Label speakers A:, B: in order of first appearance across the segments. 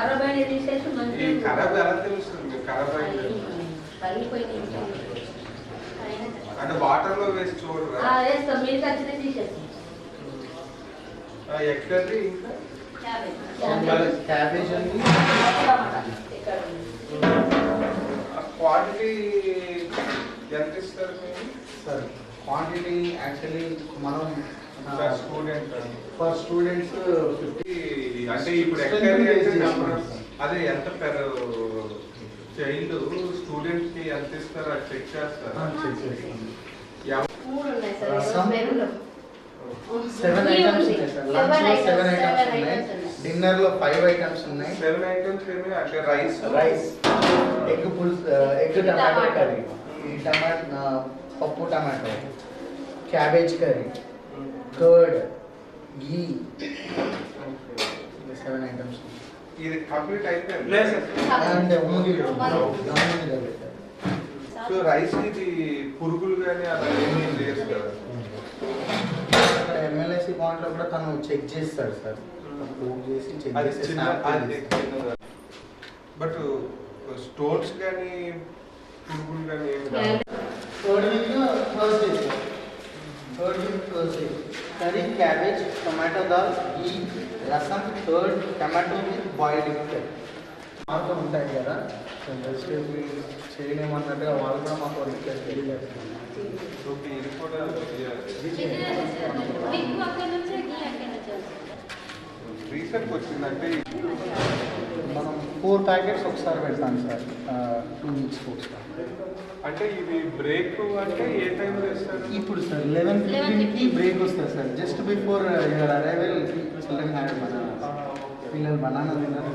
A: ఖరాబ్ అయినది తీసేసి మంచిగా
B: ఖరాబ్ ఎలా తెలుస్తుంది? ఖరాబ్ అయింది అంటే వాటర్ లో వేసి చూడరా?
A: వేస్తాం. మీరు ఖచ్చితంగా తీసేస్తాం.
B: ఎగ్ కర్రీ ఇంకా
C: క్యాబేజ్ అండి.
B: క్వాంటిటీ ఎంత ఇస్తారు మీరు?
C: సార్ క్వాంటిటీ యాక్చువల్లీ మనం
B: ఫర్
C: స్టూడెంట్స్
B: 50 అంటే ఇప్పుడు ఎగ్ కర్రీ అంటే అదే ఎంత పెర్ చైల్డ్ స్టూడెంట్స్ కి ఎంత ఇస్తారు అది చెక్ చేస్తారు.
C: సెవెన్ ఐటమ్స్ ఉన్నాయి సార్. లంచ్ లో 7 ఐటమ్స్ ఉన్నాయి. డిన్నర్ లో 5 ఐటమ్స్ ఉన్నాయి.
B: 7 ఐటమ్స్ ఏమి అంటే రైస్
C: ఎగ్ పులుసు, ఎగ్ టమాటో కర్రీ, పప్పు టమాటో, క్యాబేజ్ కర్రీ, కర్డ్, ఘీ, 7 ఐటమ్స్.
B: ఇది కంప్లీట్ అయిపోయింది. సో రైస్ ఇది పురుగులు కానీ అలా ఏమీ లేదు కదా?
C: ఎమ్మెల్యేసీ పాయింట్ లో కూడా తను చెక్ చేస్తాడు సార్.
B: బట్ స్టోన్స్ కానీ పురుగులు కానీ
C: third week Thursday curry, cabbage, tomato dal, ghee, rasam, curd, tomato with boiled egg. మాతో ఉంటాయి కదా వెజిటేబుల్ చేయలేమన్నట్టుగా వాళ్ళు కూడా మాకు
B: ఇది కూడా రీసెంట్ వచ్చిందంటే
C: మనం 4 ప్యాకెట్స్ ఒకసారి పెడతాం సార్. 2 వీక్స్ ఒకసారి.
B: అంటే ఇది బ్రేక్ అంటే ఏ టైంలో ఇస్తారు?
C: ఇప్పుడు సార్ 11:15కి బ్రేక్ వస్తుంది sir. Just before your arrival children had banana. పిల్లలు బనానా తిన్నారు.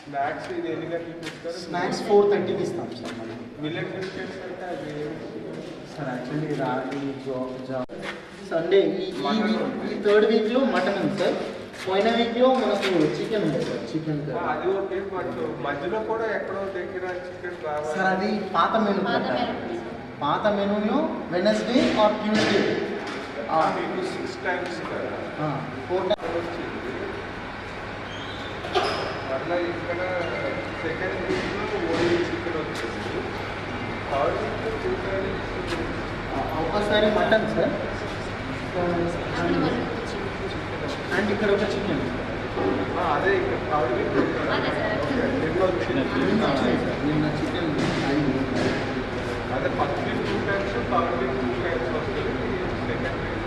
B: స్నాక్స్ ఇది ఎన్ని గంటలకు ఇస్తారు?
C: స్నాక్స్ 4:30కి ఇస్తాం సార్. మనం
B: మిల్లెట్ బిస్కెట్స్ అంటే అది
C: సార్ యాక్చువల్లీ రాగి సండే ఈ థర్డ్ వీక్లో మటన్ ఉంది సార్. పోయిన వీక్లో మనకు చికెన్ ఉంది సార్. చికెన్
B: అది ఓకే. బట్ మధ్యలో కూడా ఎక్కడో దగ్గర చికెన్ రావాలి
C: సార్. అది పాత మెనూ. పాత మెనూలో వెనస్డే ఆర్ ట్యూస్డే
B: మీకు 6 times
C: 4 times
B: మళ్ళీ ఇక్కడ సెకండ్ వీక్లో ఓన్లీ చికెన్ వచ్చేసి, థర్డ్ వీక్లో 2 times
C: ఒకసారి మటన్ సార్. అండ్ ఇక్కడ ఒక చికెన్.
B: అదే ఇక్కడ థర్డ్ వీక్
C: నిన్న చికెన్.
B: అదే first week 2 times, third week 2 times వస్తుంది. సెకండ్ వీక్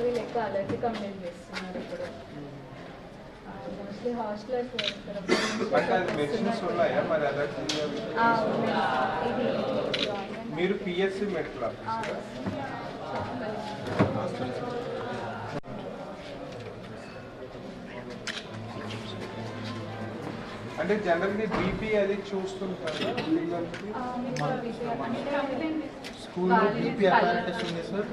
D: వీళ్ళు ఎక్కువ అలర్జీ కంప్లైంట్ చేస్తున్నారు ఇప్పుడు. మోస్ట్లీ హాస్టలర్స్
B: మెడిసిన్స్ ఉన్నాయా మరి అలర్జీ? మీరు పిఎస్సి మెట్లా అంటే జనరల్గా బీపీ అది చూస్తుంటారా
C: స్కూల్లో? బీపీ అపారటస్ ఉంది సార్.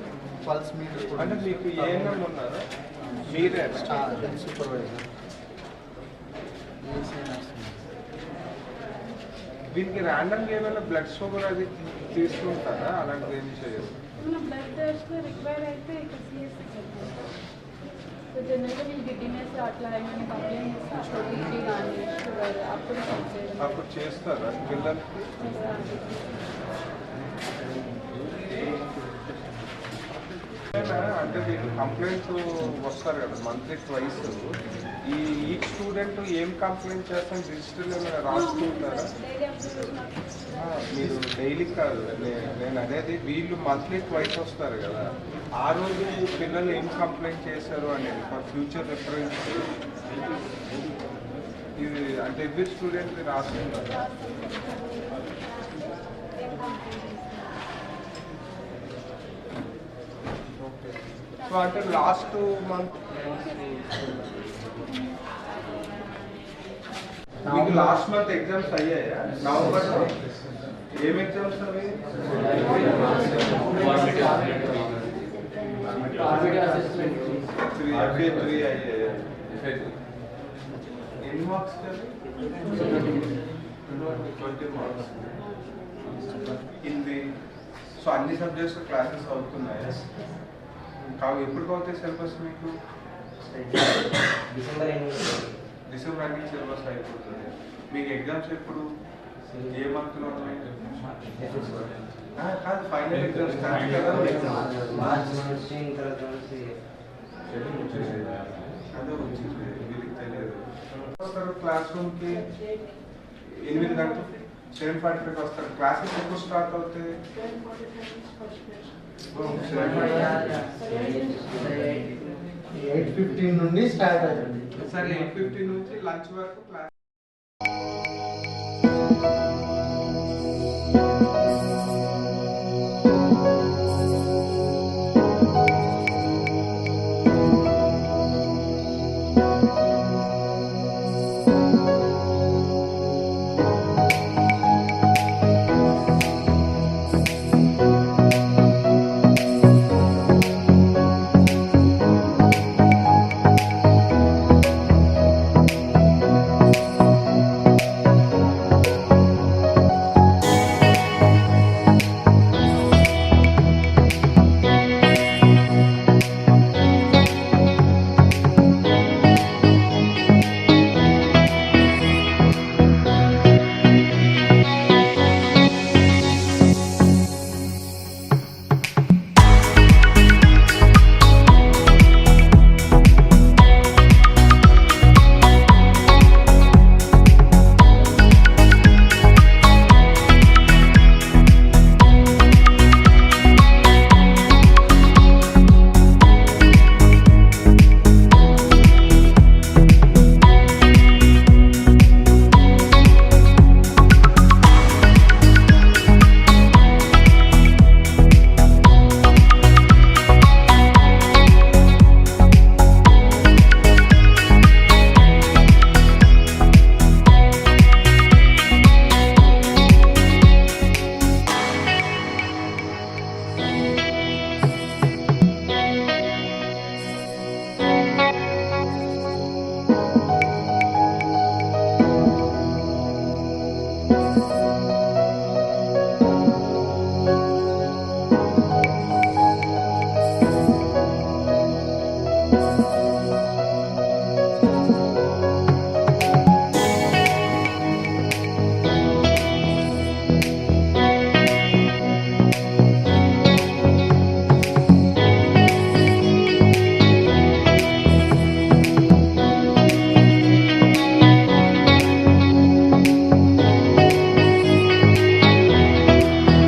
C: Pulse meter.
B: అంటే మీకు ఏఎన్ఎం ఉన్నారా? మీరే
C: సూపర్వైజర్.
B: దీనికి ర్యాండమ్గా ఏమైనా బ్లడ్ షుగర్ అది తీసుకుంటారా? అలాంటిది ఏమి చేయదు.
D: బ్లడ్ టెస్ట్ రిక్వైర్ అయితే సో జనరల్గా వీళ్ళు గిడ్డినెస్ అట్లా ఏమైనా కంప్లైంట్ చేస్తే బీపీ కానీ షుగర్ అప్పుడు
B: చేస్తారా పిల్లలకి? అంటే మీకు కంప్లైంట్స్ వస్తారు కదా మంత్లీ ట్వైస్. ఈచ్ స్టూడెంట్ ఏం కంప్లైంట్ చేస్తాం రిజిస్టర్లో ఏమైనా రాసుకుంటారా? మీరు డైలీ కాదు నేను అనేది, వీళ్ళు మంత్లీ ట్వైస్ వస్తారు కదా, ఆ రోజు పిల్లలు ఏం కంప్లైంట్ చేశారు అనేది ఫర్ ఫ్యూచర్ రిఫరెన్స్. ఇది అంటే ఎవ్రీ స్టూడెంట్ రాసుకుంటారు. సో అంటే లాస్ట్ మంత్ మీకు లాస్ట్ మంత్ ఎగ్జామ్స్ అయ్యాయా? నవంబర్లో ఏం ఎగ్జామ్స్ అవి?
C: RBT assessment.
B: 3 FA3 అయ్యాయి. ఎన్ని మార్క్స్ కదా? 20 మార్క్స్. హిందీ. సో అన్ని సబ్జెక్ట్స్ క్లాసెస్ అవుతున్నాయి. కావు ఎప్పుడు అవుతాయి సిలబస్ మీకు? డిసెంబర్ అన్ని సిలబస్ అయిపోతుంది. మీకు ఎగ్జామ్స్ ఎప్పుడు? ఏ మంత్లో ఉన్నాయి? కాదు, ఫైనల్ ఎగ్జామ్స్ స్టార్ట్ కదా. అదే వచ్చింది, వీరికి తెలియదు. వస్తారు క్లాస్ రూమ్కి 8 గంటలు, 7:45 వస్తారు. క్లాసెస్ ఎప్పుడు స్టార్ట్ అవుతాయి?
C: 8:15 నుండి స్టార్ట్ అవుతుంది.
B: సరే, 8:50 నుంచి లంచ్ వరకు క్లాస్.